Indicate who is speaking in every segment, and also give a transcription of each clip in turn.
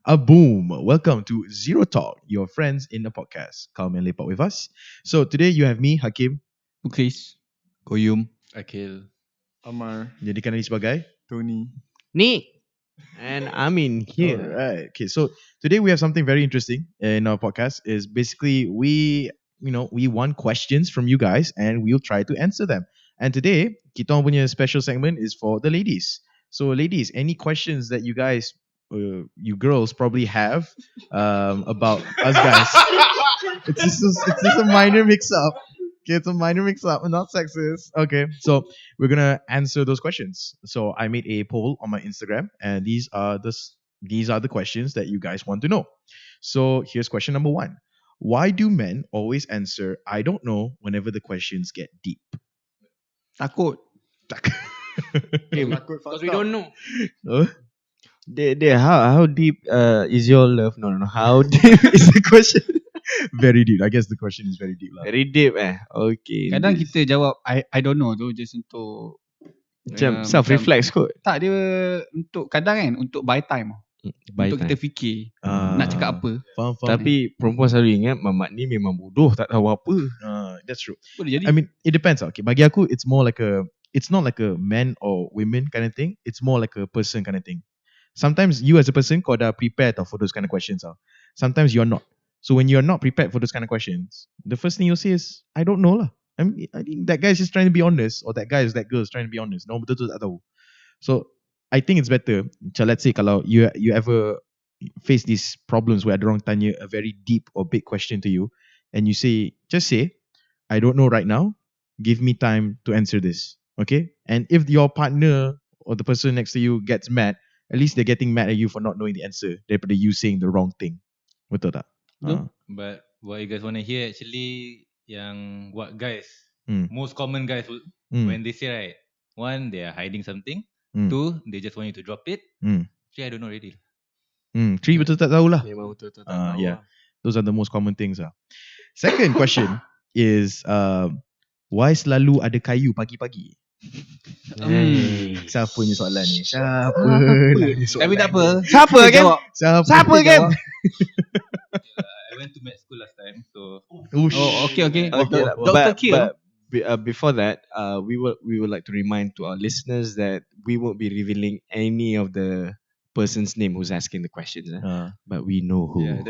Speaker 1: A boom. Welcome to Zero Talk, your friends in the podcast. Come and lepak with us. So today you have me, Hakim.
Speaker 2: Mukhriz, Qayyum,
Speaker 3: Akil.
Speaker 4: Ammar,
Speaker 1: Jadikan ini sebagai.
Speaker 4: Tony.
Speaker 2: Nick, and Amin here.
Speaker 1: Alright. Okay. So today we have something very interesting in our podcast. Is basically we want questions from you guys and we'll try to answer them. And today kita orang punya special segment is for the ladies. So ladies, any questions that you guys, you girls probably have about us guys? It's just a minor mix-up. Okay, it's a minor mix-up, not sexist. Okay, so we're gonna answer those questions. So I made a poll on my Instagram, and these are the questions that you guys want to know. So here's question number 1: Why do men always answer "I don't know" whenever the questions get deep?
Speaker 2: Takut.
Speaker 4: Because
Speaker 2: we don't know.
Speaker 1: Huh?
Speaker 2: How deep is your love? No. How deep is the question?
Speaker 1: Very deep. I guess the question is very deep lah.
Speaker 2: Very deep Okay.
Speaker 3: Kadang kita jawab I don't know tu just untuk
Speaker 2: macam self-reflex kot.
Speaker 3: tak dia untuk kadang kan untuk buy time. Untuk kita fikir nak cakap apa.
Speaker 1: Faham.
Speaker 2: Tapi perempuan selalu ingat mamat ni memang bodoh, tak tahu apa.
Speaker 1: That's true.
Speaker 3: Boleh jadi.
Speaker 1: I mean, it depends. Okay, bagi aku, it's not like a man or women kind of thing. It's more like a person kind of thing. Sometimes you as a person kau dah prepared for those kind of questions. Sometimes you're not. So when you're not prepared for those kind of questions, the first thing you'll say is, I don't know lah. I mean, that guy is just trying to be honest, or that girl is trying to be honest. No, betul-betul tak tahu. So I think it's better. So let's say kalau you ever face these problems where ada orang tanya a very deep or big question to you, and you just say, I don't know right now. Give me time to answer this. Okay? And if your partner or the person next to you gets mad, at least they're getting mad at you for not knowing the answer daripada you saying the wrong thing. Betul tak?
Speaker 5: But what you guys want to hear actually yang what guys, most common guys would, when they say right, one, they are hiding something. Two, they just want you to drop it. Three, I don't know already.
Speaker 1: Three, betul tak tahu lah.
Speaker 2: Memang betul tak tahu.
Speaker 1: Yeah, those are the most common things. Second question is, why selalu ada kayu pagi-pagi? Siapa ni soalan ni? Siapa ni soalan?
Speaker 3: Tapi tak apa.
Speaker 2: Siapa kan? Siapa kan?
Speaker 5: I went to med school last time, so.
Speaker 3: Okay.
Speaker 2: Dr. Q. But before that, we would like to remind to our listeners that we won't be revealing any of the person's name who's asking the questions. But we know who.
Speaker 5: Yeah,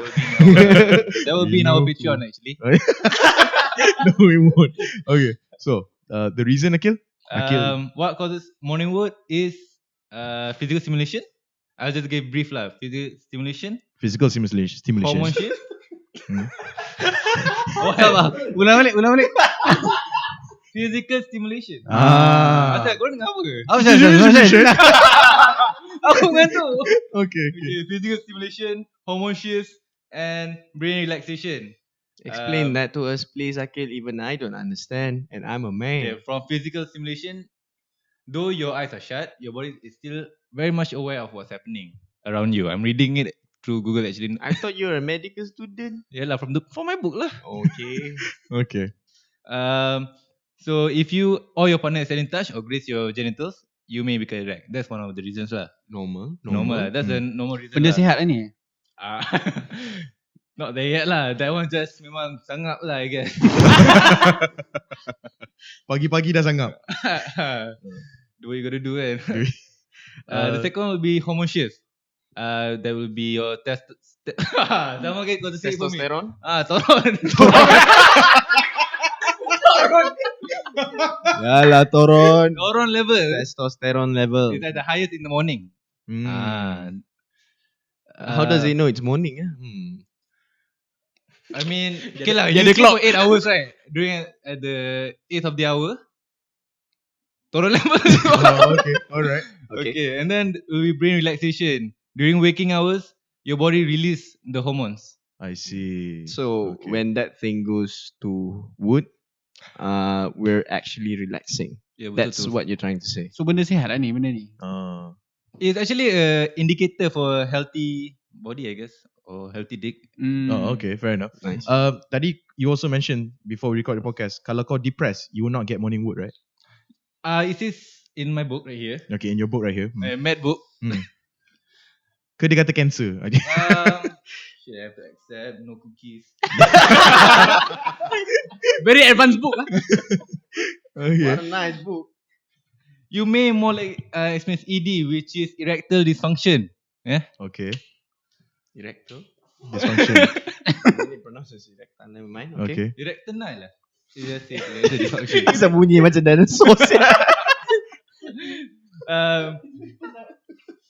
Speaker 5: that will be in our Patreon actually.
Speaker 1: No, we won't. Okay, so the reason, Akil?
Speaker 5: What causes morning wood is physical stimulation. I'll just give brief lah. Physical stimulation. Hormone shift.
Speaker 3: Sabar. Ulang balik.
Speaker 5: Physical stimulation.
Speaker 1: Ah.
Speaker 5: Asal kau dengar apa ke?
Speaker 3: Aku mengantuk.
Speaker 1: Okay.
Speaker 5: Physical stimulation, hormone shifts, and brain relaxation.
Speaker 2: Explain that to us, please, Akil. Even I don't understand, and I'm a man.
Speaker 5: Okay, from physical stimulation, though your eyes are shut, your body is still very much aware of what's happening around you. I'm reading it through Google actually.
Speaker 2: I thought you were a medical student.
Speaker 5: Yeah lah, from my book lah.
Speaker 2: Okay.
Speaker 1: Okay.
Speaker 5: So if you or your partner is in touch or graze your genitals, you may be correct. That's one of the reasons lah.
Speaker 2: Normal.
Speaker 5: Lah. That's a normal reason.
Speaker 3: Benda
Speaker 5: lah.
Speaker 3: sihat lah ni.
Speaker 5: Not there yet lah. That one just memang sangap lah, I guess.
Speaker 1: Pagi-pagi dah sangap.
Speaker 5: Do what you gotta do kan. The second one will be hormone shifts. That will be your someone got to say it for me.
Speaker 2: Testosterone. Yalah, toron.
Speaker 5: Toron level.
Speaker 2: Testosterone level.
Speaker 5: It's at the highest in the morning.
Speaker 2: How does he know it's morning?
Speaker 5: I mean, okay lah.
Speaker 2: Yeah,
Speaker 5: You
Speaker 2: the
Speaker 5: sleep
Speaker 2: clock.
Speaker 5: for 8 hours, right? During at the 8th of the hour. Toron level.
Speaker 1: Okay. Alright.
Speaker 5: Okay, and then will be brain relaxation. During waking hours, your body release the hormones.
Speaker 1: I see.
Speaker 2: So
Speaker 1: Okay.
Speaker 2: when that thing goes to wood, we're actually relaxing.
Speaker 5: Yeah, betul
Speaker 2: That's
Speaker 5: tu.
Speaker 2: what you're trying to say.
Speaker 3: So benda sihat lah ni, benda ni.
Speaker 5: It's actually a indicator for healthy body, I guess, or healthy dick.
Speaker 1: Oh, okay, fair enough.
Speaker 2: Nice.
Speaker 1: Tadi you also mentioned before we record the podcast, kalau kau depressed, you will not get morning wood, right?
Speaker 5: It is in my book right here,
Speaker 1: Okay, in your book right here.
Speaker 5: my med book.
Speaker 1: Ke dia kata cancer?
Speaker 5: Shit, I have to accept no cookies.
Speaker 3: Very advanced book.
Speaker 1: Okay.
Speaker 2: What a nice book.
Speaker 5: You may more like experience ED, which is erectile dysfunction. Yeah.
Speaker 1: Okay.
Speaker 2: Erectile.
Speaker 1: Dysfunction.
Speaker 2: Ini pronounce as erectile. Never mind. Okay.
Speaker 1: Okay.
Speaker 5: Erectile lah. You just say erectile dysfunction.
Speaker 2: Bisa bunyi macam dinosaur.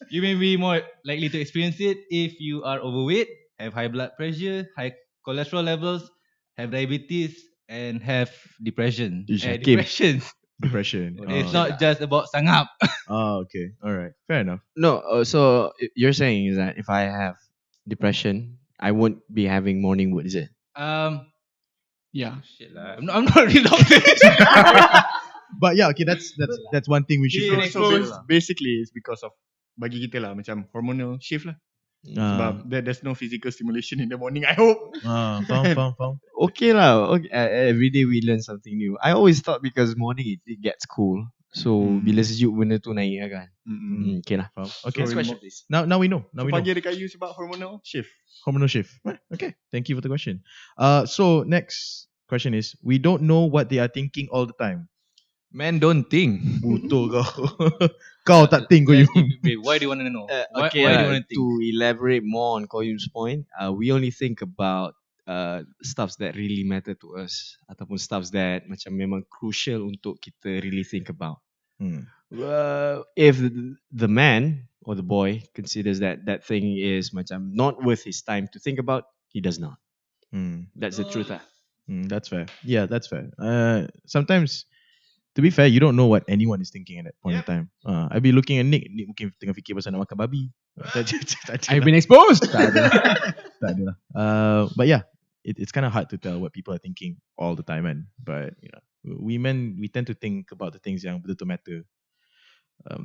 Speaker 5: You may be more likely to experience it if you are overweight, have high blood pressure, high cholesterol levels, have diabetes, and have depression. Depression.
Speaker 1: Depression.
Speaker 5: It's not just about sangap.
Speaker 1: Okay. All right. Fair enough.
Speaker 2: No, so you're saying is that if I have depression, I won't be having morning wood, is it?
Speaker 3: Yeah.
Speaker 5: Shit lah. I'm not really doctor.
Speaker 1: But yeah, okay, that's one thing we should
Speaker 5: Yeah,
Speaker 4: Basically it's because of bagi kita lah macam hormonal shift lah. Sebab there's no physical stimulation in the morning, I hope.
Speaker 1: Faham.
Speaker 2: Okay lah. Okay, every day we learn something new. I always thought because morning it gets cool. So bila sejuk benda tu naik lah kan. Okay lah.
Speaker 1: Faham. Okay.
Speaker 2: Next question please.
Speaker 1: Now we know.
Speaker 4: So pagi ada kayu sebab hormonal shift.
Speaker 1: Hormonal shift. Okay. Thank you for the question. So next question is, we don't know what they are thinking all the time.
Speaker 2: Men don't think.
Speaker 1: Betul kau. Kau tak think Qayyum.
Speaker 5: Why do you want to know?
Speaker 2: Okay,
Speaker 5: why do you want to think?
Speaker 2: to elaborate more on Qayyum's point, we only think about stuffs that really matter to us ataupun stuffs that macam memang crucial untuk kita really think about. If the man or the boy considers that thing is macam not worth his time to think about, he does not. That's the truth lah.
Speaker 1: That's fair. Yeah, that's fair. Sometimes, to be fair, you don't know what anyone is thinking at that point in time. I'd be looking at Nick. Nick mungkin tengah fikir pasal nak makan babi.
Speaker 3: I've been exposed.
Speaker 1: Tak ada lah. But yeah, it's kind of hard to tell what people are thinking all the time, man. But you know, we men, we tend to think about the things yang betul-betul matter.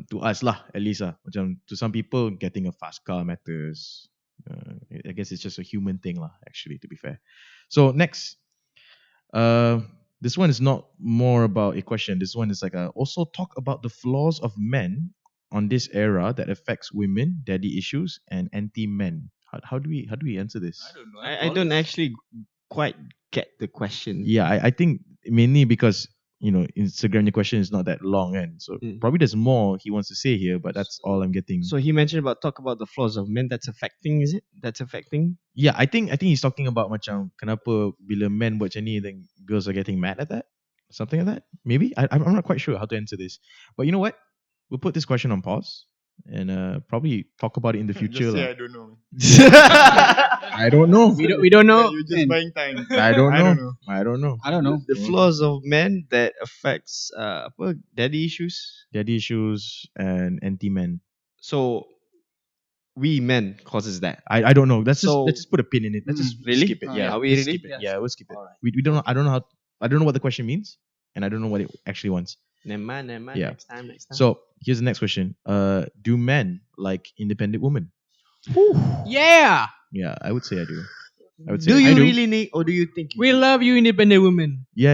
Speaker 1: To us lah, at least lah. Macam to some people, getting a fast car matters. I guess it's just a human thing lah, actually, to be fair. So next, this one is not more about a question. This one is like also talk about the flaws of men on this era that affects women, daddy issues, and anti-men. How do we answer this?
Speaker 5: I don't know.
Speaker 2: I don't actually quite get the question.
Speaker 1: Yeah, I think mainly because Instagram question is not that long, and so probably there's more he wants to say here, but that's all I'm getting.
Speaker 2: So he mentioned talk about the flaws of men. That's affecting, is it? That's affecting.
Speaker 1: Yeah, I think he's talking about macam kenapa bila men buat macam ni, then girls are getting mad at that, something like that. Maybe I'm not quite sure how to answer this, but you know what? We'll put this question on pause and probably talk about it in the future.
Speaker 4: Just say I don't know.
Speaker 1: I don't know.
Speaker 3: We don't know.
Speaker 4: You're just buying time.
Speaker 1: I don't know.
Speaker 3: I don't know.
Speaker 2: The flaws of men that affects daddy issues.
Speaker 1: Daddy issues and anti-men.
Speaker 2: So we men causes that.
Speaker 1: I don't know. Let's just put a pin in it. Let's just
Speaker 2: really
Speaker 1: skip it.
Speaker 2: Are we really?
Speaker 1: Skip it. Yeah, we'll skip it. Right. We don't know. I don't know what the question means, and I don't know what it actually wants.
Speaker 2: Never mind.
Speaker 1: Yeah.
Speaker 2: Next time.
Speaker 1: So here's the next question. Do men like independent women?
Speaker 3: Yeah.
Speaker 1: Yeah, I would say I do.
Speaker 2: Do you really need, or do you think?
Speaker 3: We love you, independent women.
Speaker 1: Yeah.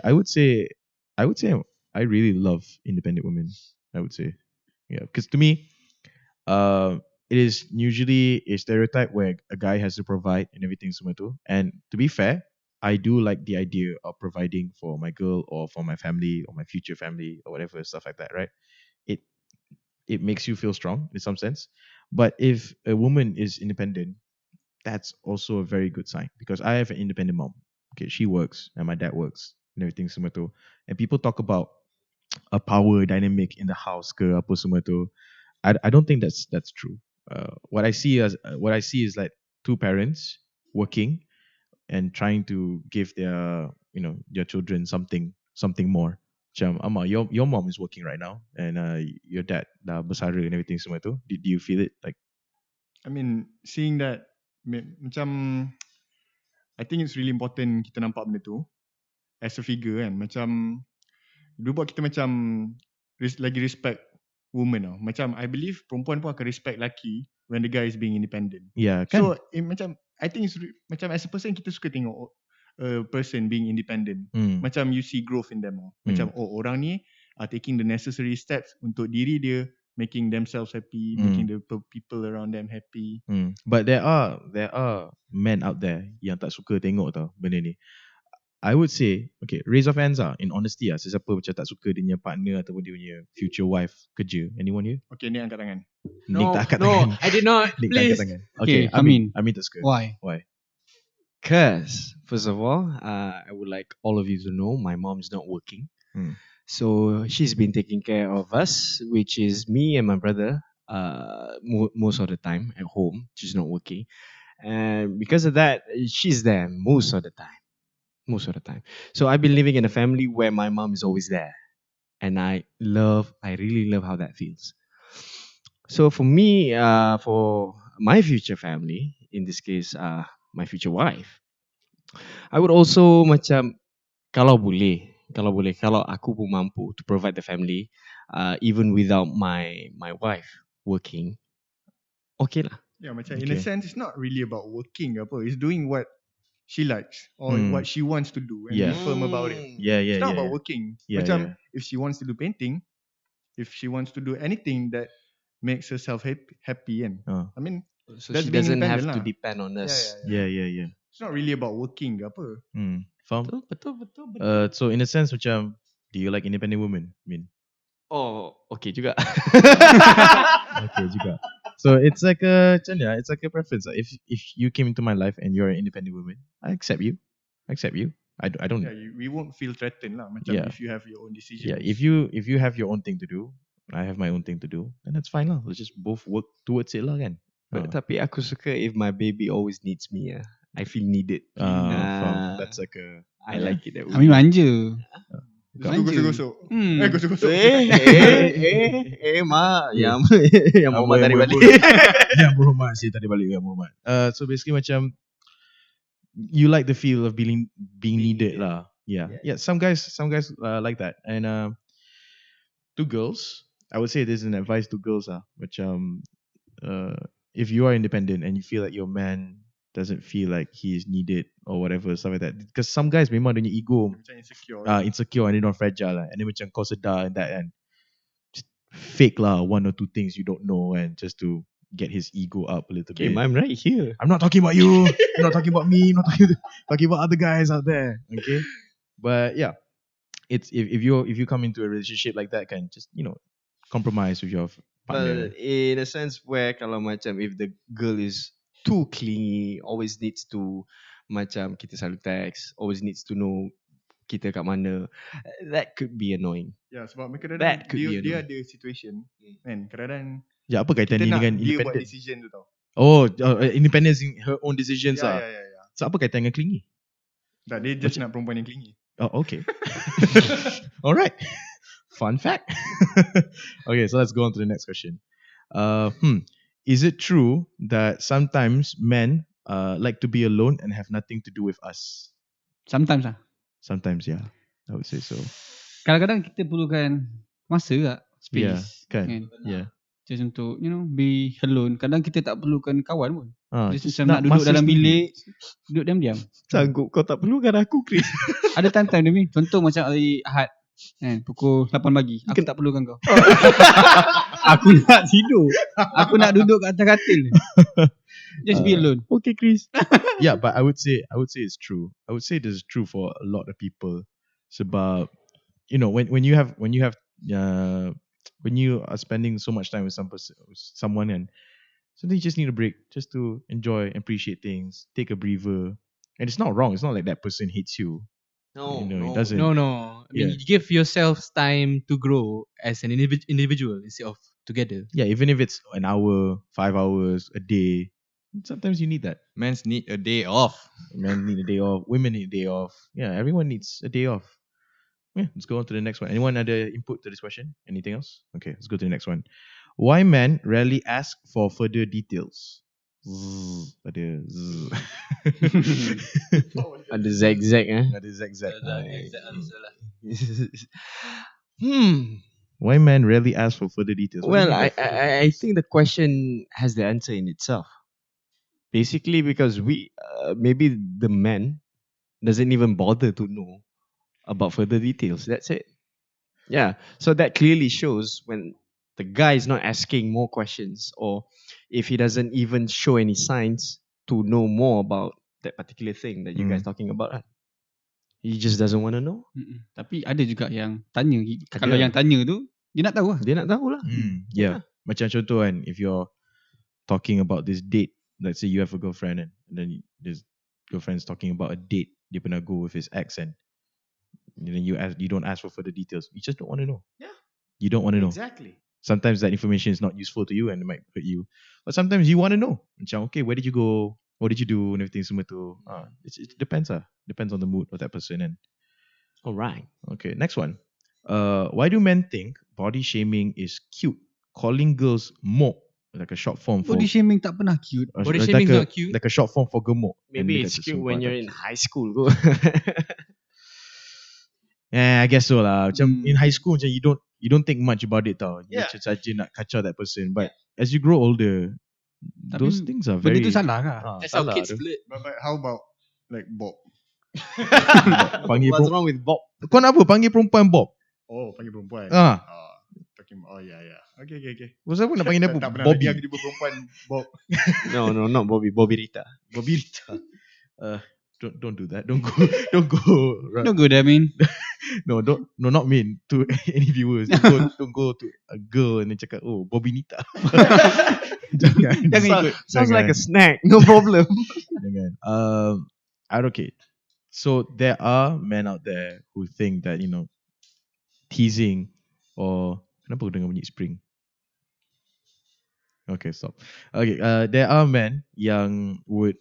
Speaker 1: I would say I really love independent women. I would say, yeah, because to me, it is usually a stereotype where a guy has to provide and everything semua tu. And to be fair, I do like the idea of providing for my girl or for my family or my future family or whatever, stuff like that, right? It makes you feel strong in some sense. But if a woman is independent, that's also a very good sign, because I have an independent mom. Okay, she works and my dad works and everything semua tu. And people talk about a power dynamic in the house ke apa semua tu. I don't think that's true. What I see is like two parents working and trying to give their children something more. Macam Ammar, your mom is working right now, and your dad dah bersara and everything semua tu. Do you feel it? Like,
Speaker 4: I mean, seeing that, macam I think it's really important kita nampak benda tu as a figure kan. Macam dia buat kita macam lagi respect woman tau. Macam I believe perempuan pun akan respect lelaki when the guy is being independent.
Speaker 1: Yeah, kan?
Speaker 4: So macam I think it's macam as a person kita suka tengok a person being independent. Macam you see growth in them. Macam orang ni are taking the necessary steps untuk diri dia making themselves happy, making the people around them happy.
Speaker 1: But there are men out there yang tak suka tengok tau benda ni. I would say, okay, raise of hands in honesty sesiapa macam tak suka dia punya partner ataupun dia punya future wife kerja. Anyone here?
Speaker 4: Okay, ni angkat tangan.
Speaker 1: Nick tak angkat tangan.
Speaker 2: I did not.
Speaker 1: Nick tak
Speaker 2: Please.
Speaker 1: angkat tangan.
Speaker 3: Okay,
Speaker 1: Amin tak suka.
Speaker 3: Why?
Speaker 2: Because, first of all, I would like all of you to know my mom's not working. So she's been taking care of us, which is me and my brother, most of the time at home. She's not working. And because of that, she's there most of the time. So I've been living in a family where my mom is always there. And I really love how that feels. So for me, for my future family, in this case, my future wife, I would also macam kalau aku pun mampu to provide the family, even without my wife working, okay lah.
Speaker 4: Yeah, macam in a sense, it's not really about working apa. It's doing what she likes or what she wants to do and be firm about it. It's not about working. Macam if she wants to do painting, if she wants to do anything that makes herself happy and I mean,
Speaker 2: so she doesn't have to depend on us.
Speaker 1: Yeah.
Speaker 4: It's not really about working ke apa.
Speaker 1: Faham?
Speaker 2: Betul.
Speaker 1: So in a sense macam, do you like independent women? Min?
Speaker 2: Oh, okay juga.
Speaker 1: Okay juga. So it's like a preference. If you came into my life and you're an independent woman, I accept you. I don't.
Speaker 4: Yeah, we won't feel threatened lah. Macam if you have your own decisions.
Speaker 1: Yeah, if you have your own thing to do, I have my own thing to do, then that's fine lah. Let's just both work towards it lah kan.
Speaker 2: Tapi aku suka if my baby always needs me. I feel needed.
Speaker 1: That's like a.
Speaker 2: I like it that way.
Speaker 3: Amin manja.
Speaker 4: Gosok-gosok. Gosok-gosok.
Speaker 2: Ma, yang Muhammad tadi balik.
Speaker 1: Yang Muhammad sih tadi balik yang Muhammad. So basically macam you like the feel of being needed lah. Yeah. Some guys like that. And to girls, I would say this is an advice to girls macam if you are independent and you feel like your man doesn't feel like he is needed or whatever, stuff like that. Because some guys memang dia punya ego
Speaker 4: macam
Speaker 1: insecure and they're not fragile lah. And then macam kau sedar and that and just fake lah one or two things you don't know and just to get his ego up a little bit.
Speaker 2: I'm right here.
Speaker 1: I'm not talking about you. I'm not talking about me. I'm not talking about other guys out there. Okay. But yeah, it's if you come into a relationship like that, can just compromise with your partner.
Speaker 2: But in a sense where kalau macam if the girl is too clingy, always needs to macam kita selalu text, always needs to know kita kat mana, that could be annoying.
Speaker 4: Yeah, sebab kadang-kadang dia ada situation kan, kadang-kadang
Speaker 1: apa kaitan ni dengan
Speaker 4: dia
Speaker 1: independent?
Speaker 4: Buat decision tu tau.
Speaker 1: Independence in her own decisions
Speaker 4: Yeah.
Speaker 1: So apa kaitan dengan clingy?
Speaker 4: Tak, dia just nak perempuan yang clingy.
Speaker 1: Oh, okay. Alright. Fun fact. Okay, so let's go on to the next question. Is it true that sometimes men like to be alone and have nothing to do with us?
Speaker 3: Sometimes lah.
Speaker 1: Sometimes, yeah. I would say so.
Speaker 3: Kadang-kadang kita perlukan masa tak? Space.
Speaker 1: Yeah, kan? Yeah.
Speaker 3: Just untuk, be alone. Kadang kita tak perlukan kawan pun. Just macam nak
Speaker 1: nak
Speaker 3: duduk
Speaker 1: masa
Speaker 3: dalam
Speaker 1: sendiri.
Speaker 3: bilik, duduk diam-diam.
Speaker 2: Sanggup kau tak perlukan aku, Chris.
Speaker 3: Ada time-time demi. Contoh macam hari Ahad. Pukul 8 pagi. Aku tak perlukan kau. Aku nak tidur. Aku nak duduk kat atas katil. Just be alone.
Speaker 1: Okay, Chris. Yeah, but I would say it's true. I would say this is true for a lot of people. Sebab when you are spending so much time with someone and sometimes you just need a break just to enjoy, appreciate things, take a breather. And it's not wrong. It's not like that person hates you.
Speaker 2: No,
Speaker 1: it doesn't.
Speaker 6: No. I mean, you give yourself time to grow as an individual instead of together.
Speaker 1: Yeah, even if it's an hour, 5 hours, a day, sometimes you need that.
Speaker 5: Men need a day off.
Speaker 1: Men need a day off. Women need a day off. Yeah, everyone needs a day off. Yeah, let's go on to the next one. Anyone other input to this question? Anything else? Okay, let's go to the next one. Why men rarely ask for further details? Ada
Speaker 2: Ada zag-zag
Speaker 1: Ada zag-zag.
Speaker 2: Hmm.
Speaker 1: Why men rarely ask for further details?
Speaker 2: Well, I think the question has the answer in itself. Basically, because we maybe the man doesn't even bother to know about further details. That's it. Yeah. So that clearly shows when the guy is not asking more questions, or if he doesn't even show any signs to know more about that particular thing that you guys talking about, kan? He just doesn't want to know.
Speaker 3: Tapi ada juga yang tanya. Kalau yang tanya tu, dia nak tahu lah.
Speaker 2: Dia nak tahu lah.
Speaker 1: Yeah. Macam contoh kan, if you're talking about this date, let's say you have a girlfriend and then this girlfriend's talking about a date dia pernah go with his ex, and then you don't ask for further details. You just don't want to know.
Speaker 2: Yeah.
Speaker 1: You don't want to know.
Speaker 2: Exactly.
Speaker 1: Sometimes that information is not useful to you and it might hurt you. But sometimes you want to know. Macam, okay, where did you go? What did you do? And everything semua tu. It depends lah. Depends on the mood of that person. And
Speaker 2: Alright.
Speaker 1: okay, next one. Why do men think body shaming is cute? Calling girls mok, like a short form for
Speaker 3: Body shaming tak pernah cute.
Speaker 6: Body shaming is not cute.
Speaker 1: like a short form for gemuk.
Speaker 2: Maybe
Speaker 1: And
Speaker 2: it's
Speaker 1: that's
Speaker 2: cute when you're in high school. Go.
Speaker 1: Yeah, I guess so lah. Macam in high school, macam you don't think much about it tau. You
Speaker 2: Yeah.
Speaker 1: just saja nak kacau that person. But as you grow older, those things are very.
Speaker 3: Benda tu salah kah?
Speaker 6: That's how
Speaker 1: salah
Speaker 6: kids
Speaker 1: tu.
Speaker 6: flirt.
Speaker 4: But how about like Bob?
Speaker 1: Panggil
Speaker 2: What's wrong with Bob?
Speaker 1: Kau nak apa? Panggil perempuan Bob.
Speaker 4: Oh, panggil perempuan. Talking about, yeah. Okay.
Speaker 1: Pasal apa nak panggil dia
Speaker 4: Tak pernah
Speaker 1: Bobby?
Speaker 4: lagi aku jumpa perempuan Bob.
Speaker 2: No, not Bobby. Bobby Rita.
Speaker 1: Bobby Rita. Don't do that. Don't go.
Speaker 3: Don't go there, Amin.
Speaker 1: No, not mean to any viewers. Don't go to a girl and then cakap, oh, Bobby Nita. Jangan.
Speaker 2: Sounds like a snack. No problem.
Speaker 1: Jangan. Okay. So there are men out there who think that, teasing or kenapa aku dengar bunyi spring? Okay, stop. Okay, there are men yang would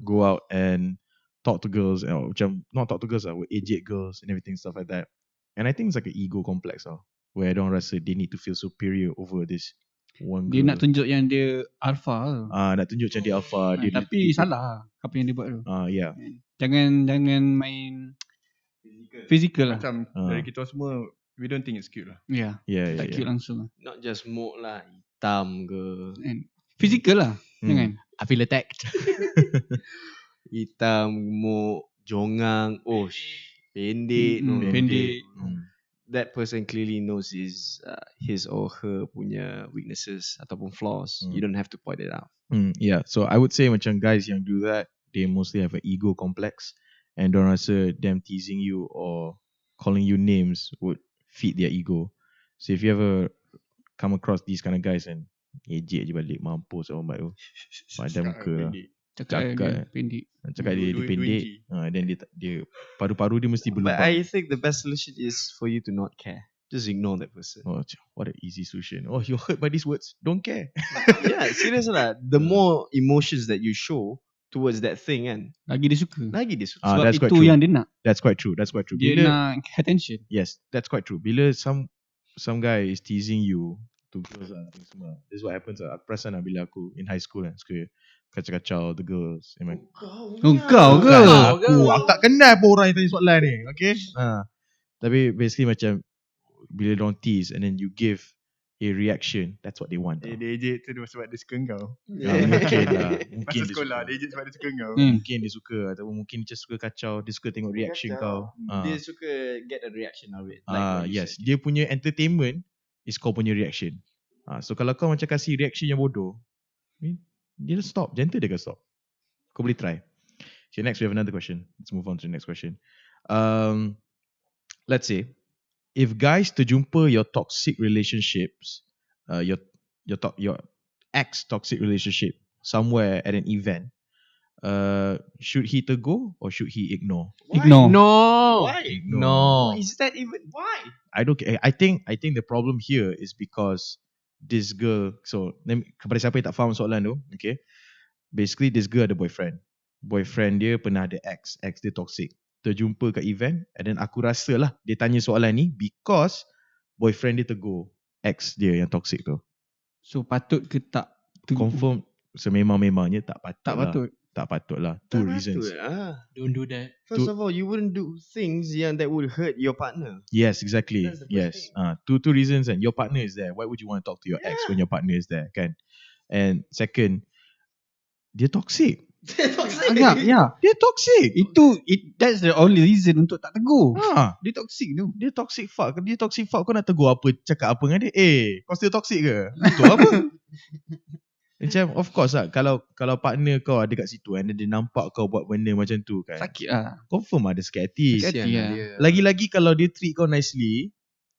Speaker 1: go out and talk to girls, or macam not talk to girls, would eject girls and everything, stuff like that. And I think it's like an ego complex, where I don't rasa they need to feel superior over this one
Speaker 3: Dia
Speaker 1: girl.
Speaker 3: nak tunjuk yang dia alpha.
Speaker 1: Nak tunjuk macam dia alpha.
Speaker 3: Tapi salah apa yang dia buat tu.
Speaker 1: Yeah.
Speaker 3: Jangan main physical lah.
Speaker 4: Macam dari kita semua, we don't think it's cute lah.
Speaker 3: Yeah.
Speaker 1: Yeah.
Speaker 3: Tak cute langsung lah.
Speaker 2: Not just smoke lah. Hitam ke.
Speaker 3: Physical lah. Jangan.
Speaker 6: I feel attacked.
Speaker 2: Hitam, gemuk, jongang. Oh, pendek.
Speaker 3: Pendek.
Speaker 2: That person clearly knows his or her punya weaknesses ataupun flaws. You don't have to point it out.
Speaker 1: Yeah. So I would say macam guys yang do that, they mostly have an ego complex, and don't rasa them teasing you or calling you names would feed their ego. So if you ever come across these kind of guys and ejek je balik, mampus orang tu. Padam muka.
Speaker 3: Cakap dia pendek.
Speaker 1: Cakap dia pendek. Dan dia paru-paru dia mesti
Speaker 2: But
Speaker 1: berlubang.
Speaker 2: I think the best solution is for you to not care. Just ignore that person.
Speaker 1: Oh, what an easy solution. Oh, you're hurt by these words. Don't care.
Speaker 2: Yeah, serious lah. The more emotions that you show towards that thing kan,
Speaker 3: Lagi dia suka.
Speaker 2: Sebab
Speaker 1: that's quite
Speaker 3: itu
Speaker 1: true.
Speaker 3: yang dia nak.
Speaker 1: That's quite true.
Speaker 3: Dia nak attention.
Speaker 1: Yes, that's quite true. Bila some guy is teasing you to girls lah, semua. This is what happens lah. Aku perasan lah bila aku in high school kan, suka kacau-kacau the girls.
Speaker 3: Kau ke?
Speaker 1: Aku tak kenal pun orang yang tanya soalan ni. Okay? Tapi basically macam bila diorang tease and then you give a reaction, that's what they want.
Speaker 4: Dia ejek tu sebab dia suka kau.
Speaker 1: Mungkin lah. Mungkin
Speaker 4: Masa
Speaker 1: dia
Speaker 4: sekolah,
Speaker 1: suka.
Speaker 4: dia ejek sebab dia suka kau.
Speaker 1: Mungkin dia suka, ataupun mungkin dia just suka kacau, dia suka tengok reaction kau.
Speaker 2: Dia suka get a reaction out of it. Like what you
Speaker 1: Yes,
Speaker 2: said.
Speaker 1: dia punya entertainment is kau punya reaction. So kalau kau macam kasih reaction yang bodoh, dia stop, gentle dia akan stop. Kau boleh try. Okay, next we have another question. Let's move on to the next question. Let's say if guys terjumpa your toxic relationships, your ex toxic relationship somewhere at an event, should he tegur or should he ignore?
Speaker 3: Ignore.
Speaker 2: No.
Speaker 1: Why?
Speaker 6: No.
Speaker 2: Is that even why?
Speaker 1: I don't. I think the problem here is because this girl. So kepada siapa yang tak faham soalan tu, okay. Basically, this girl ada boyfriend. Boyfriend dia pernah ada ex dia toxic. Terjumpa kat event, and then aku rasa lah dia tanya soalan ni because boyfriend dia tegur ex dia yang toxic tu.
Speaker 3: So patut ke tak?
Speaker 1: Confirm sememang-memangnya tak patut.
Speaker 3: Tak patut.
Speaker 1: Tak patut lah. Two reasons.
Speaker 6: Don't do that.
Speaker 2: First of all, you wouldn't do things that would hurt your partner.
Speaker 1: Yes, exactly.
Speaker 2: That's the
Speaker 1: Yes.
Speaker 2: first
Speaker 1: Two reasons, and your partner is there. Why would you want to talk to your ex when your partner is there, kan? And second, dia toxic.
Speaker 3: Agak, ya.
Speaker 1: Dia toxic.
Speaker 3: That's the only reason untuk tak tegur. Dia toxic tu.
Speaker 1: Dia toxic fuck. Kau nak tegur apa? Cakap apa dengan dia? Kau still toxic ke? Betul apa? Macam of course lah. Kalau partner kau ada kat situ and dia nampak kau buat benda macam tu kan,
Speaker 3: Sakit lah.
Speaker 1: confirm ada sakit hati.
Speaker 3: Sakit hati lah.
Speaker 1: Lagi-lagi kalau dia treat kau nicely,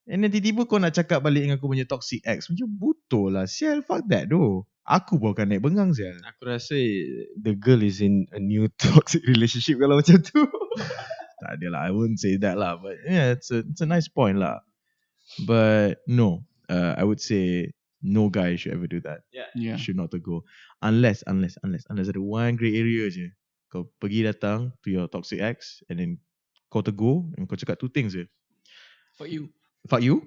Speaker 1: and then tiba-tiba kau nak cakap balik dengan aku punya toxic ex. Macam betul lah. Sial, fuck that though. Aku pun akan naik bengang sial.
Speaker 2: Aku rasa the girl is in a new toxic relationship kalau macam tu.
Speaker 1: Tak adalah, I wouldn't say that lah. But yeah, it's a nice point lah. But no, I would say no guy should ever do that.
Speaker 3: Yeah.
Speaker 1: Should not tegur. Unless ada one grey area je. Kau pergi datang to your toxic ex and then kau tegur and kau cakap two things je. Fuck you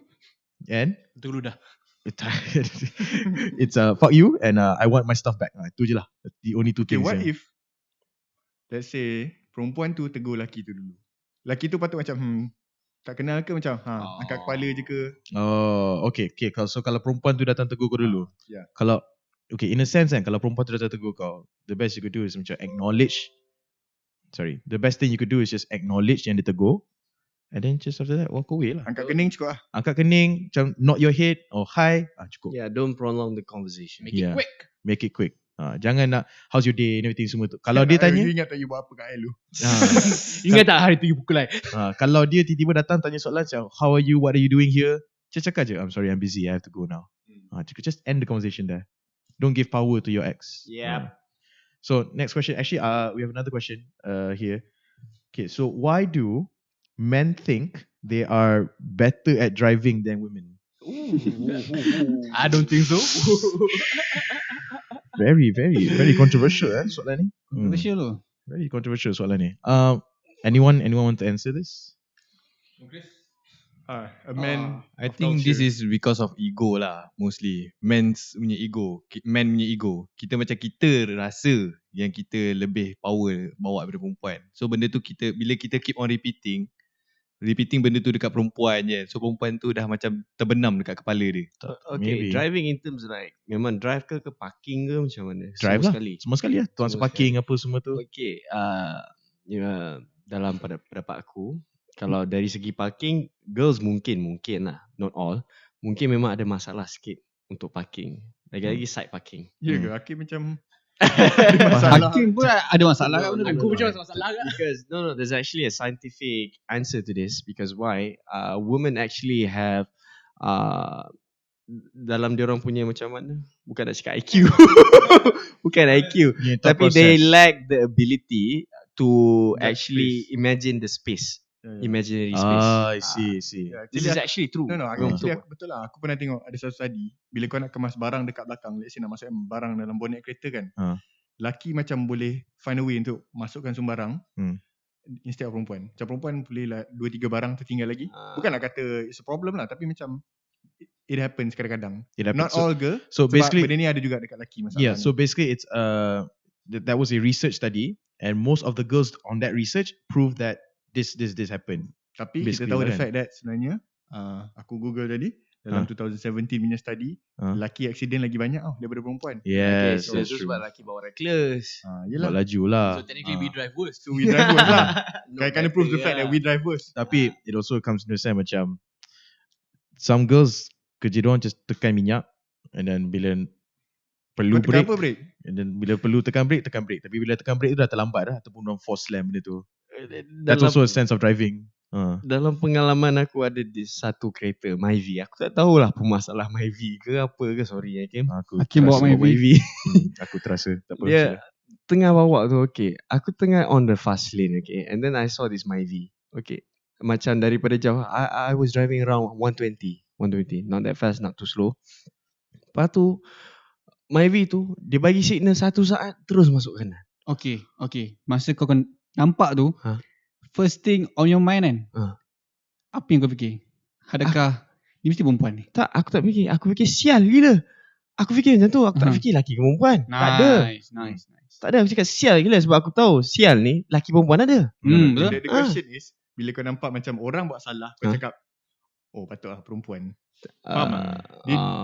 Speaker 1: and
Speaker 6: Itu dulu dah.
Speaker 1: it's fuck you and I want my stuff back. Itu je lah. The only two
Speaker 4: Okay,
Speaker 1: things.
Speaker 4: what if let's say perempuan tu tegur lelaki tu dulu. Lelaki tu patut macam tak kenal ke macam angkat kepala je ke.
Speaker 1: Oh, okay. So kalau perempuan tu datang tegur kau dulu.
Speaker 4: Yeah.
Speaker 1: Kalau okay, in a sense kan, kalau perempuan tu datang tegur kau, the best you could do is macam acknowledge. Sorry, the best thing you could do is just acknowledge yang dia tegur. And then just after that walk away lah.
Speaker 4: Angkat kening cukup lah.
Speaker 1: Angkat kening, macam nod your head or hi, cukup.
Speaker 2: Yeah, don't prolong the conversation.
Speaker 6: Make it quick.
Speaker 1: Make it quick. Jangan nak how's your day and everything semua tu. Kalau dia tanya,
Speaker 4: You ingat tak you buat apa kat air lu?
Speaker 6: Ingat tak hari tu you pukul I?
Speaker 1: Kalau dia tiba-tiba datang tanya soalan macam how are you, what are you doing here, cakap je, I'm sorry, I'm busy, I have to go now. Just end the conversation there. Don't give power to your ex.
Speaker 2: Yeah.
Speaker 1: So next question, actually we have another question here. Okay, so why do men think they are better at driving than women?
Speaker 6: I don't think so.
Speaker 1: Very controversial soalan ni.
Speaker 3: Controversial tu.
Speaker 1: Very controversial soalan ni. Anyone want to answer this?
Speaker 4: A man
Speaker 6: I
Speaker 4: of
Speaker 6: think this
Speaker 4: culture.
Speaker 6: is because of ego lah, mostly. Men punya ego. Kita macam kita rasa yang kita lebih power bawa daripada perempuan. So benda tu bila kita keep on repeating benda tu dekat perempuan je. So perempuan tu dah macam terbenam dekat kepala dia.
Speaker 2: Okay, driving in terms like memang drive ke parking ke macam mana?
Speaker 1: Drive
Speaker 2: Semua
Speaker 1: lah.
Speaker 2: sekali.
Speaker 1: Semua sekali lah. Tuan parking apa semua tu.
Speaker 2: Okay, dalam pendapat aku, kalau dari segi parking, girls mungkin lah, not all. Mungkin memang ada masalah sikit untuk parking. Lagi-lagi side parking.
Speaker 4: Ya ke? Hakim macam ada masalah.
Speaker 3: Hakim pun ada masalah kat benda tu.
Speaker 6: Aku macam masalah kan?
Speaker 2: Because there's actually a scientific answer to this. Because why? Women actually have dalam diorang punya macam mana? Bukan nak cakap IQ. Bukan IQ. Tapi they lack the ability to actually imagine the space. Imaginary space.
Speaker 1: I see.
Speaker 4: Yeah,
Speaker 2: This is actually true.
Speaker 4: No, aku betul lah. Aku pernah tengok ada satu study. Bila kau nak kemas barang dekat belakang, let's say nak masuk barang dalam bonet kereta kan. Laki macam boleh find a way untuk masukkan sembarang instead of perempuan. Macam perempuan boleh lah 2-3 barang tertinggal lagi. Bukan nak kata it's a problem lah, tapi macam it happens kadang-kadang. Not all girl.
Speaker 1: So
Speaker 4: sebab
Speaker 1: basically,
Speaker 4: benda ni ada juga dekat laki masalah.
Speaker 1: yeah. So basically, it's that was a research study, and most of the girls on that research proved that this happened.
Speaker 4: Tapi
Speaker 1: basically
Speaker 4: kita tahu the
Speaker 1: kan.
Speaker 4: fact that sebenarnya aku Google tadi dalam 2017 punya study, lelaki accident lagi banyak daripada perempuan.
Speaker 1: Yes,
Speaker 2: So
Speaker 1: that's
Speaker 2: itu
Speaker 1: true.
Speaker 2: sebab lelaki bawa reckless.
Speaker 1: Buat laju lah.
Speaker 6: So technically we drive worse.
Speaker 4: So we drive worse lah.
Speaker 2: No
Speaker 4: Kind of prove the
Speaker 2: better,
Speaker 4: fact that we drive worse.
Speaker 1: Tapi it also comes to the same macam some girls kerja diorang just tekan minyak and then bila perlu
Speaker 4: Kau tekan
Speaker 1: break
Speaker 4: apa break?
Speaker 1: and then bila perlu tekan break. Tapi bila tekan break tu dah terlambat dah ataupun diorang force slam benda tu. That's also a sense of driving.
Speaker 2: Dalam pengalaman aku ada di satu kereta Myvi. Aku tak tahulah apa masalah Myvi ke apa ke. Sorry Hakim.
Speaker 3: Hakim bawa Myvi.
Speaker 1: Aku terasa tak apa.
Speaker 2: Dia tengah bawa tu, okay. Aku tengah on the fast lane, okay. And then I saw this Myvi. Okay. Macam daripada jauh, I was driving around 120. Not that fast, not too slow. Lepas tu, Myvi tu, dia bagi signal 1 saat, terus masuk kanan.
Speaker 3: Okay. Masa kau nampak tu, first thing on your mind kan, apa yang kau fikir? Adakah ni mesti perempuan ni?
Speaker 2: Tak, aku tak fikir. Aku fikir sial gila. Aku fikir macam tu. Aku tak fikir laki ke perempuan. Tak ada.
Speaker 3: Nice.
Speaker 2: Tak ada. Aku cakap sial gila sebab aku tahu sial ni laki perempuan ada.
Speaker 3: Betul?
Speaker 4: The question is, bila kau nampak macam orang buat salah, kau cakap, oh patutlah perempuan. Faham tak?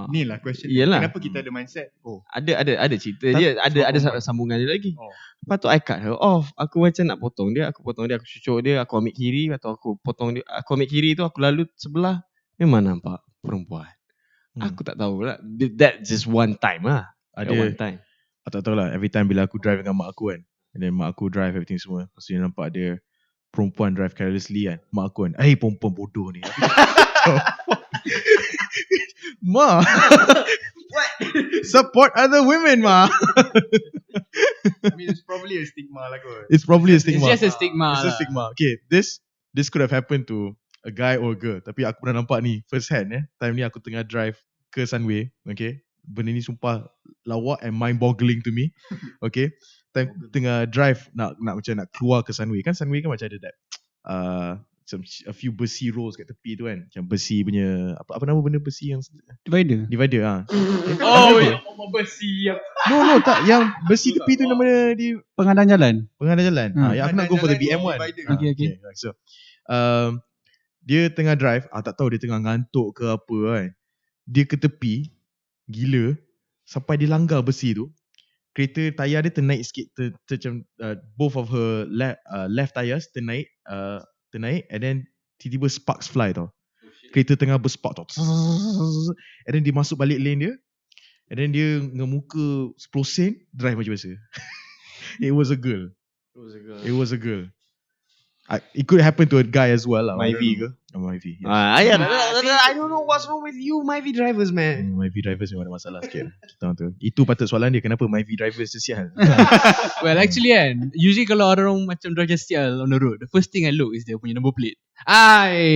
Speaker 4: Ni lah question dia.
Speaker 2: Yelah.
Speaker 4: Kenapa kita ada mindset?
Speaker 2: Ada cerita dia, ada sambungan dia lagi. Lepas tu I cut her off. Aku macam nak potong dia, aku cucuk dia, aku ambil kiri atau aku potong dia. Aku ambil kiri tu, aku lalu sebelah, memang nampak perempuan. Aku tak tahu lah. That just one time lah.
Speaker 1: Ada
Speaker 2: one time.
Speaker 1: Aku tak tahu lah. Every time bila aku drive dengan mak aku kan, and then mak aku drive everything semua, lepas tu dia nampak ada perempuan drive carelessly kan, mak aku kan, perempuan bodoh ni. Ma, what? Support other women, ma.
Speaker 4: I mean, it's probably a stigma lah kot.
Speaker 1: It's probably a stigma.
Speaker 3: It's just a stigma
Speaker 1: It's
Speaker 3: lah.
Speaker 1: a stigma. Okay, this could have happened to a guy or a girl. Tapi aku pernah nampak ni first hand. Time ni aku tengah drive ke Sunway. Okay, benda ni sumpah lawak and mind boggling to me. Okay, time tengah drive nak macam nak keluar ke Sunway. Kan Sunway kan macam ada that a few besi rolls kat tepi tu kan. Macam besi punya apa nama benda besi yang divider ah.
Speaker 3: Besi.
Speaker 1: No tak, yang besi tepi tu nama dia
Speaker 3: Pengadaan jalan.
Speaker 1: Yang aku nak go for the BM1.
Speaker 3: Okay.
Speaker 1: So dia tengah drive, tak tahu dia tengah ngantuk ke apa kan. Dia ke tepi gila sampai dia langgar besi tu. Kereta tayar dia ternaik sikit, macam both of her left tires ternaik and then tiba-tiba sparks fly tau. Kereta tengah berspark tau. And then dia masuk balik lane dia. And then dia dengan muka 10 sen drive macam biasa. It was a girl. It could happen to a guy as well lah.
Speaker 2: Myvi ke?
Speaker 1: Myvi. Yes.
Speaker 2: I don't know what's wrong with you Myvi drivers, man.
Speaker 1: Myvi drivers memang ada masalah sikit. Kita orang tu. Itu patut soalan dia, kenapa Myvi drivers tu sial.
Speaker 3: Well, actually kan, usually kalau orang macam drive sial on the road, the first thing I look is dia punya number plate.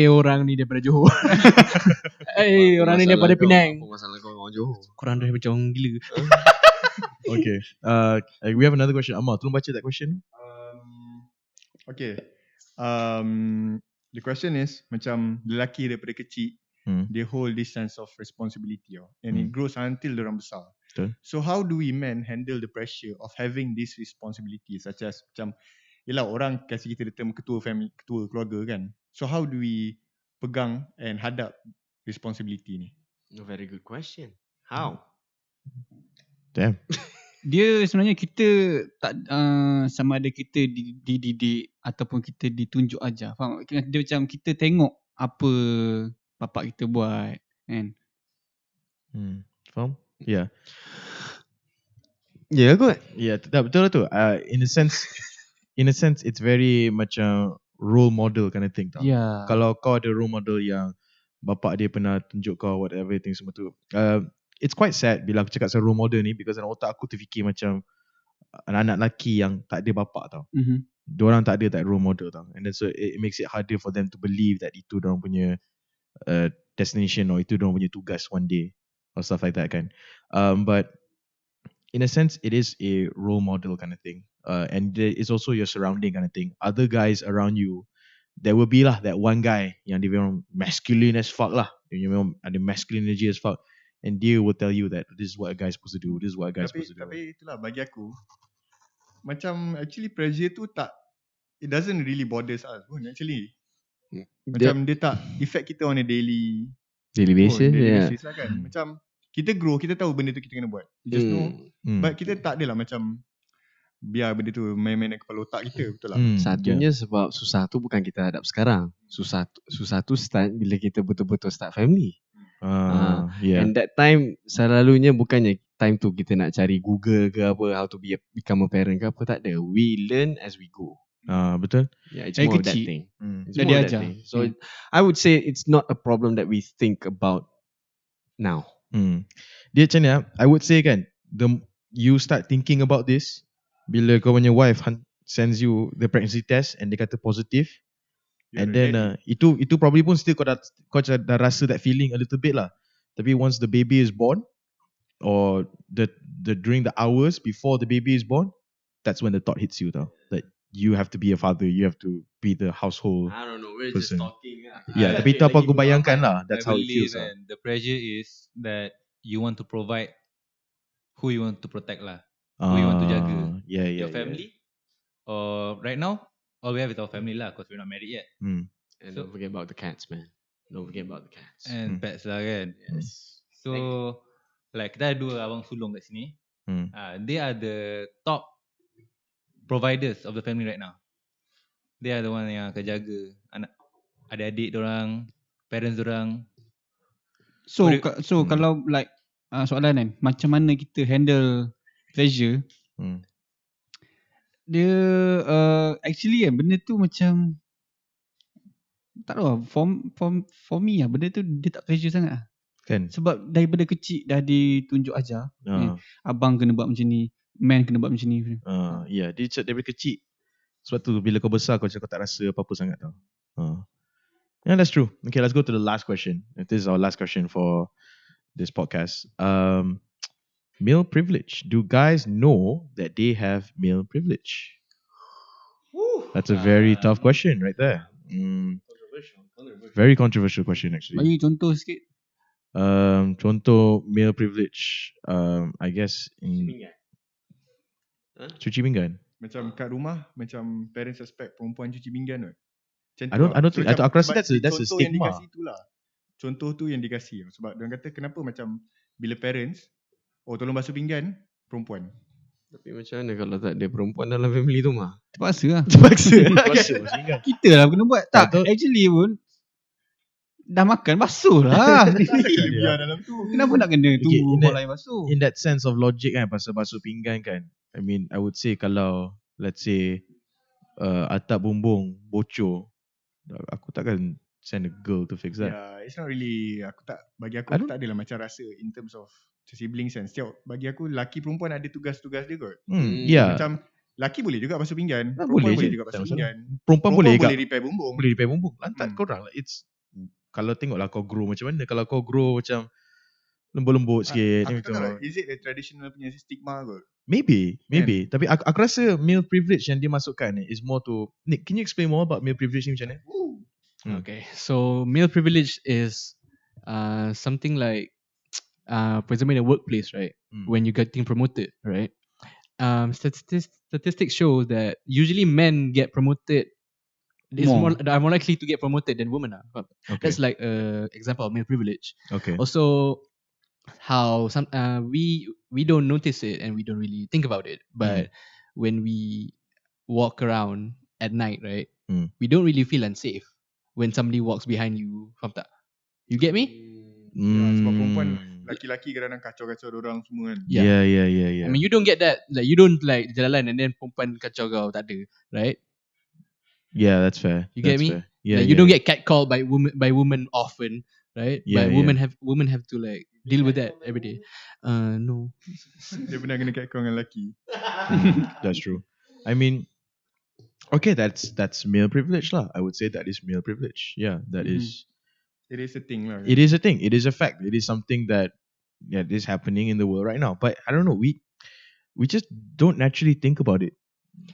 Speaker 3: Orang ni daripada Johor. Orang ni daripada Penang.
Speaker 2: Apa masalah kau orang Johor?
Speaker 3: Korang drive macam orang gila.
Speaker 1: Okay. We have another question. Ammar, tolong baca that question.
Speaker 4: Okay. The question is, macam lelaki daripada kecil, they hold this sense of responsibility and it grows until diorang besar.
Speaker 1: Betul.
Speaker 4: So how do we men handle the pressure of having this responsibility, such as macam yelah orang kasih kita the term ketua family, ketua keluarga kan. So how do we pegang and hadap responsibility ni?
Speaker 2: A very good question. How?
Speaker 1: Damn.
Speaker 3: Dia sebenarnya kita tak sama ada kita dididik ataupun kita ditunjuk aja. Faham? Dia macam kita tengok apa bapak kita buat kan.
Speaker 1: Faham? Yeah.
Speaker 2: Ya kot.
Speaker 1: Yeah, betul lah tu. In a sense it's very macam role model kind of thing tau.
Speaker 3: Yeah.
Speaker 1: Kalau kau ada role model yang bapak dia pernah tunjuk kau whatever thing semua tu. It's quite sad bila aku cakap pasal role model ni because dalam otak aku terfikir macam anak-anak lelaki yang tak ada bapak tau. Diorang tak ada that role model tau. And then so it makes it harder for them to believe that itu diorang punya destination or itu diorang punya tugas one day or stuff like that kan. But in a sense it is a role model kind of thing. And it's also your surrounding kind of thing. Other guys around you, there will be lah that one guy yang dia memang masculine as fuck lah. Dia memang ada masculine energy as fuck. And they will tell you that this is what a guy is supposed to do. This is what a guy is supposed to do.
Speaker 4: Tapi itulah bagi aku, macam actually pressure tu tak, it doesn't really bother us pun actually. Macam dia tak affect kita on a daily
Speaker 2: basis.
Speaker 4: Basis lah kan. Macam kita grow, kita tahu benda tu kita kena buat. Just know. But kita tak adalah macam biar benda tu main-main kepala otak kita. Betul lah.
Speaker 2: Satunya sebab susah tu bukan kita hadap sekarang. Susah tu start bila kita betul-betul start family. And that time selalunya bukannya time tu kita nak cari Google ke apa, how to become a parent ke apa, tak ada. We learn as we go.
Speaker 1: Betul.
Speaker 2: Yeah, it's more of that thing.
Speaker 3: Jadi aja.
Speaker 2: So I would say it's not a problem that we think about now.
Speaker 1: Dia macam ni, I would say kan, you start thinking about this bila kau punya wife sends you the pregnancy test and dia kata positive. And then itu probably pun still kau dah rasa that feeling a little bit lah. Tapi once the baby is born or the during the hours before the baby is born, that's when the thought hits you tau. That you have to be a father, you have to be the household.
Speaker 2: I don't know, we're
Speaker 1: person.
Speaker 2: just talking.
Speaker 1: Yeah, tapi itu apa aku bayangkan lah. That's how it feels.
Speaker 5: The pressure is that you want to provide who you want to protect lah. Who you want to jaga. Your family. Or right now, all we have is our family lah, because we're not married yet.
Speaker 2: And don't forget about the cats, man. Don't forget about the cats.
Speaker 5: And pets lah kan.
Speaker 2: Yes.
Speaker 5: So like kita ada 2 abang sulung kat sini. They are the top providers of the family right now. They are the one yang akan jaga anak, adik-adik dorang, parents dorang.
Speaker 3: So kalau like soalan kan, macam mana kita handle pressure? Dia actually kan benda tu macam tak tahu lah, for me lah, benda tu dia tak pressure sangat lah.
Speaker 1: Kan?
Speaker 3: Sebab daripada kecil dah ditunjuk ajar, abang kena buat macam ni, man kena buat macam ni.
Speaker 1: Ya, dia daripada kecil. Sebab tu bila kau besar kau tak rasa apa-apa sangat tau. Yeah, that's true. Okay, let's go to the last question. This is our last question for this podcast. Male privilege. Do guys know that they have male privilege? That's a very tough question right there. Very controversial question actually.
Speaker 3: Bagi contoh sikit.
Speaker 1: Contoh male privilege. I guess cuci pinggan.
Speaker 4: Macam kat rumah, macam parents expect perempuan cuci pinggan kot.
Speaker 1: I don't think. Aku rasa that's a
Speaker 4: contoh yang
Speaker 1: stigma.
Speaker 4: dikasih itulah. Contoh tu yang dikasih. Sebab dia kata kenapa macam bila parents, tolong basuh pinggan, perempuan.
Speaker 2: Tapi macam mana kalau tak ada perempuan dalam family tu mah?
Speaker 3: Terpaksa lah.
Speaker 1: Terpaksa.
Speaker 3: Kita lah kena buat. Tak, actually pun dah makan basuh lah.
Speaker 4: Biar dalam tu.
Speaker 3: Kenapa nak kena tunggu orang lain basuh?
Speaker 1: In that sense of logic kan, pasal basuh pinggan kan, I mean, I would say kalau let's say atap bumbung bocor, aku takkan send a girl to fix that.
Speaker 4: Yeah, it's not really, bagi aku tak adalah macam rasa in terms of siblings kan. Bagi aku laki perempuan ada tugas-tugas dia kot.
Speaker 1: Yeah.
Speaker 4: Macam laki boleh juga basuh pinggan,
Speaker 1: boleh
Speaker 4: perempuan boleh
Speaker 1: je.
Speaker 4: juga basuh pinggan.
Speaker 1: Perempuan boleh
Speaker 4: repair bumbung.
Speaker 1: Boleh repair bumbung. Lantak korang lah. It's kalau tengoklah kau grow macam mana. Kalau kau grow macam lembut-lembut sikit.
Speaker 4: Aku tak tahu lah, is it a traditional punya stigma kot?
Speaker 1: Maybe. Tapi aku rasa male privilege yang dia masukkan ni is more to, Nick, can you explain more about male privilege ni macam mana?
Speaker 7: Okay, so male privilege is something like, for example, in a workplace, right? When you're getting promoted, right? Statistics show that usually men get promoted. Are more likely to get promoted than women are.
Speaker 1: Okay.
Speaker 7: That's like an example of male privilege.
Speaker 1: Okay.
Speaker 7: Also, how we don't notice it and we don't really think about it, but when we walk around at night, right? We don't really feel unsafe when somebody walks behind you. Faham tak? You get me?
Speaker 4: Sebab perempuan, laki-laki kadang-kadang kacau-kacau orang semua kan.
Speaker 1: Yeah.
Speaker 7: I mean, you don't get that. Like, you don't like jalan and then perempuan kacau kau, tak ada, right?
Speaker 1: Yeah, that's fair.
Speaker 7: You get me?
Speaker 1: Fair. Yeah,
Speaker 7: like, you don't get catcalled by women often, right?
Speaker 1: Yeah,
Speaker 7: but women have to like deal with that every day. No.
Speaker 4: Dia pernah kena catcall dengan lelaki.
Speaker 1: That's true. I mean, okay, that's male privilege lah. I would say that is male privilege. Yeah, that is.
Speaker 4: It is a thing lah.
Speaker 1: It is a thing. It is a fact. It is something that is happening in the world right now. But I don't know. We just don't naturally think about it.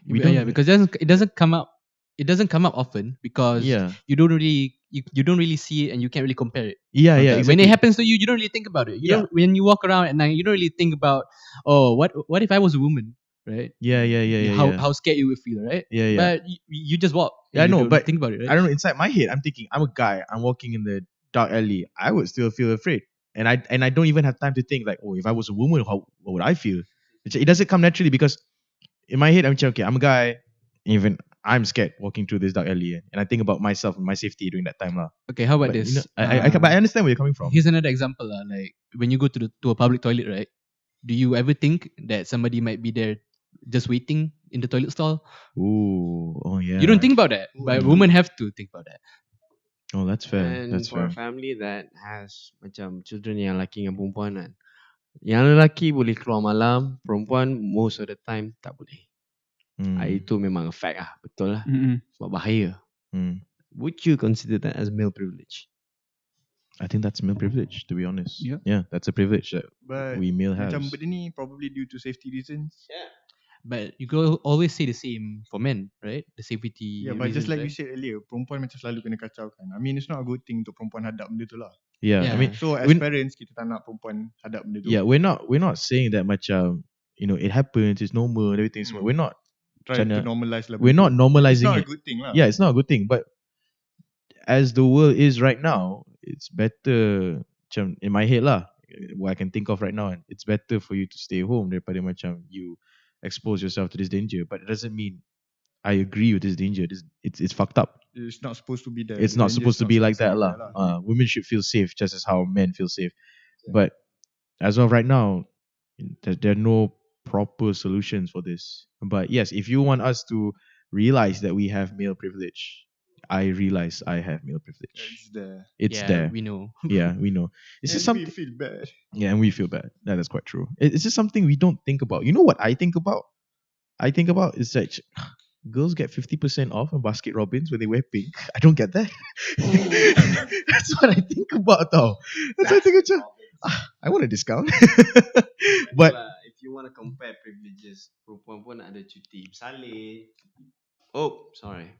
Speaker 1: We don't.
Speaker 7: Yeah, because it doesn't come up. It doesn't come up often because you don't really see it and you can't really compare it.
Speaker 1: Yeah, exactly.
Speaker 7: When it happens to you, you don't really think about it. You don't, when you walk around at night, you don't really think about, what if I was a woman, right?
Speaker 1: Yeah.
Speaker 7: How scared you would feel, right?
Speaker 1: Yeah.
Speaker 7: But you just walk.
Speaker 1: Yeah, I know, but
Speaker 7: think about it, right?
Speaker 1: I don't know. Inside my head, I'm thinking, I'm a guy. I'm walking in the dark alley. I would still feel afraid, and I don't even have time to think like, if I was a woman, what would I feel? It doesn't come naturally because in my head, I'm thinking, okay, I'm a guy. Even I'm scared walking through this dark alley, and I think about myself and my safety during that time lah.
Speaker 7: Okay, how about
Speaker 1: But,
Speaker 7: this?
Speaker 1: you know, but I understand where you're coming from.
Speaker 7: Here's another example lah. Like when you go to a public toilet, right? Do you ever think that somebody might be there just waiting in the toilet stall?
Speaker 1: Oh yeah.
Speaker 7: You don't think about that, but women have to think about that.
Speaker 1: Oh, that's fair.
Speaker 2: And
Speaker 1: That's
Speaker 2: for
Speaker 1: fair.
Speaker 2: a family that has macam children yang lelaki dengan perempuan kan, yang lelaki boleh keluar malam, perempuan most of the time tak boleh. Itu memang a fact lah, betul lah. Sebab bahaya. Would you consider that as male privilege?
Speaker 1: I think that's male privilege, to be honest.
Speaker 3: Yeah.
Speaker 1: Yeah, that's a privilege that
Speaker 4: But
Speaker 1: we male have.
Speaker 4: macam benda ni probably due to safety reasons.
Speaker 7: But you can always say the same for men, right? The safety.
Speaker 4: Yeah, but just
Speaker 7: reasons,
Speaker 4: like
Speaker 7: right?
Speaker 4: you said earlier, perempuan macam selalu kena kacaukan. I mean, it's not a good thing untuk perempuan hadap benda tu lah.
Speaker 1: Yeah,
Speaker 7: Yeah.
Speaker 1: I mean,
Speaker 4: So as parents, kita tak nak perempuan hadap benda tu.
Speaker 1: yeah, we're not saying that much. It happens. It's normal. Everything's we're not.
Speaker 4: Try to
Speaker 1: China-
Speaker 4: normalize lah.
Speaker 1: We're not
Speaker 4: benda tu. It's
Speaker 1: normalizing
Speaker 4: not
Speaker 1: it.
Speaker 4: a good thing lah.
Speaker 1: Yeah, it's not a good thing. But as the world is right now, it's better macam in my head lah, what I can think of right now, it's better for you to stay home daripada macam you expose yourself to this danger. But it doesn't mean I agree with this danger. It's fucked up.
Speaker 4: It's not supposed to be there.
Speaker 1: It's
Speaker 4: The
Speaker 1: not
Speaker 4: danger
Speaker 1: supposed
Speaker 4: is
Speaker 1: to be like that
Speaker 4: there
Speaker 1: lah. Women should feel safe just as how men feel safe. But as of right now, there are no proper solutions for this. But yes, if you want us to realize that we have male privilege, I realize I have male privilege.
Speaker 4: It's there.
Speaker 1: It's
Speaker 7: Yeah,
Speaker 1: there.
Speaker 7: we know.
Speaker 1: Yeah, we know. It's just
Speaker 4: And we
Speaker 1: something.
Speaker 4: feel bad.
Speaker 1: Yeah, and we feel bad. That's quite true. It's just something we don't think about. You know what I think about? I think about is that girls get 50% off on Basket Robbins when they wear pink. I don't get that. That's what I think about though. That's what I think about. I want a discount. But
Speaker 2: if you want to compare privileges, perempuan pun ada cuti bersalin. Oh, sorry.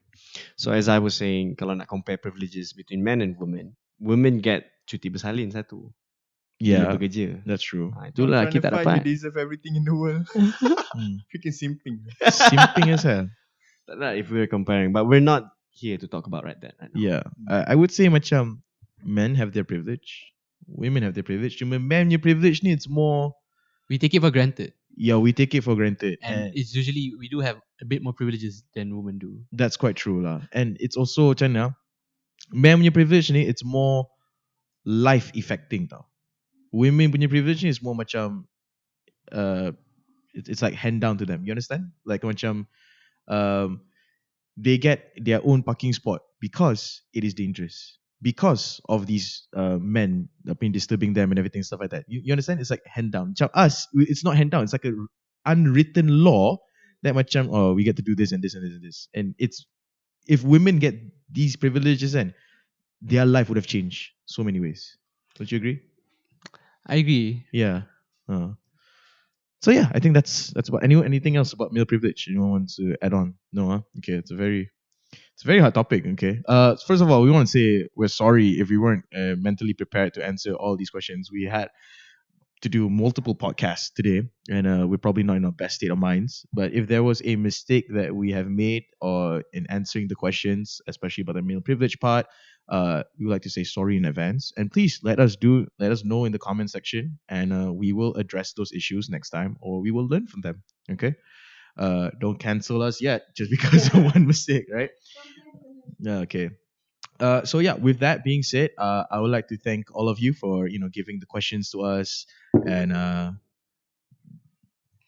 Speaker 2: So as I was saying, kalau nak compare privileges between men and women, women get cuti bersalin satu. Bila
Speaker 1: yeah,
Speaker 2: bekerja.
Speaker 1: that's true.
Speaker 2: Itulah
Speaker 4: Trying to
Speaker 2: kita
Speaker 4: find you
Speaker 2: dapat.
Speaker 4: deserve everything in the world. Freaking simping.
Speaker 1: Simping as hell.
Speaker 2: Right, if we're comparing, but we're not here to talk about that right now.
Speaker 1: Yeah, I would say macam men have their privilege, women have their privilege. Cuma men punya privilege ni it's more,
Speaker 7: We take it for granted.
Speaker 1: yeah, we take it for granted.
Speaker 7: And it's usually, we do have a bit more privileges than women do.
Speaker 1: That's quite true lah. And it's also macam mana, men punya privilege ni it's more life affecting tau. Women punya privilege ni is more macam it's like hand down to them. You understand? Like macam they get their own parking spot because it is dangerous. Because of these men been disturbing them and everything, stuff like that. You understand? It's like hand down. Macam us, it's not hand down. It's like a unwritten law that macam, oh, we get to do this and this and this and this. And it's, if women get these privileges, then their life would have changed so many ways. Don't you agree?
Speaker 7: I agree.
Speaker 1: Yeah. So yeah, I think that's about anything else about male privilege anyone wants to add on? No, huh? Okay, it's a very hard topic. Okay. First of all, we want to say we're sorry if we weren't mentally prepared to answer all these questions. We had to do multiple podcasts today, and we're probably not in our best state of minds. But if there was a mistake that we have made or in answering the questions, especially about the male privilege part, we would like to say sorry in advance. And please let us know in the comment section, and we will address those issues next time, or we will learn from them. Okay. Don't cancel us yet just because of one mistake, right? Yeah. Okay. So yeah, with that being said, I would like to thank all of you for giving the questions to us, and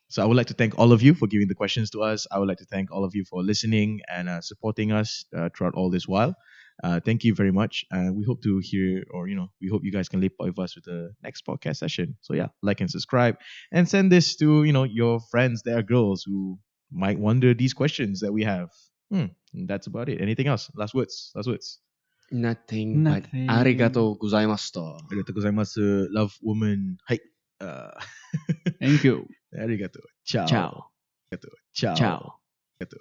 Speaker 1: so I would like to thank all of you for giving the questions to us. I would like to thank all of you for listening and supporting us throughout all this while. Thank you very much. We hope to hear, or we hope you guys can lepak with us with the next podcast session. So yeah, like and subscribe, and send this to your friends that are girls who might wonder these questions that we have. And that's about it. Anything else? Last words.
Speaker 2: Nothing but arigato gozaimashita.
Speaker 1: Arigato gozaimasu. Love woman. Hai.
Speaker 3: Thank you.
Speaker 1: Arigato. Ciao.
Speaker 2: Ciao.
Speaker 1: Arigato. Ciao.
Speaker 2: Ciao.
Speaker 1: Arigato.